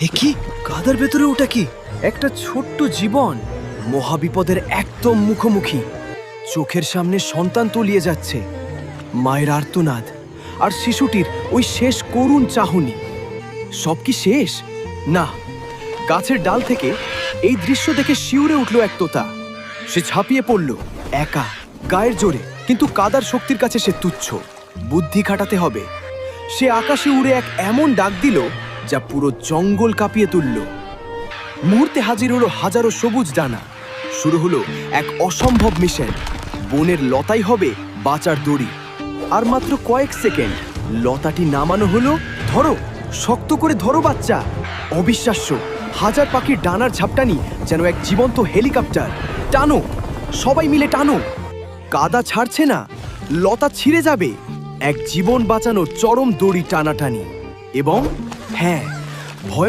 এ কি? কাদার ভেতরে ওটা কি? একটা ছোট্ট জীবন মহাবিপদের একদম মুখোমুখি। চোখের সামনে সন্তান তলিয়ে যাচ্ছে, মায়ের আর্তনাদ আর শিশুটির ওই শেষ করুণ চাহনি। সব কি শেষ? না। গাছের ডাল থেকে এই দৃশ্য দেখে শিউরে উঠল এক তোতা। সে ঝাঁপিয়ে পড়ল, একা, গায়ের জোরে, কিন্তু কাদার শক্তির কাছে সে তুচ্ছ। বুদ্ধি খাটাতে হবে। সে আকাশে উড়ে এক এমন ডাক দিল যা পুরো জঙ্গল কাঁপিয়ে তুলল। মুহূর্তে হাজির হলো হাজারো সবুজ ডানা। শুরু হলো এক অসম্ভব মিশন। বনের লতাই হবে বাঁচার দড়ি। আর মাত্র কয়েক সেকেন্ড লতাটি নামানো হলো। ধরো, শক্ত করে ধরো বাচ্চা। অবিশ্বাস্য, হাজার পাখির ডানার ঝাপটানি যেন এক জীবন্ত হেলিকপ্টার। টানো, সবাই মিলে টানো। কাদা ছাড়ছে না, লতা ছিঁড়ে যাবে। এক জীবন বাঁচানোর চরম দড়ি টানাটানি। এবং হ্যাঁ, ভয়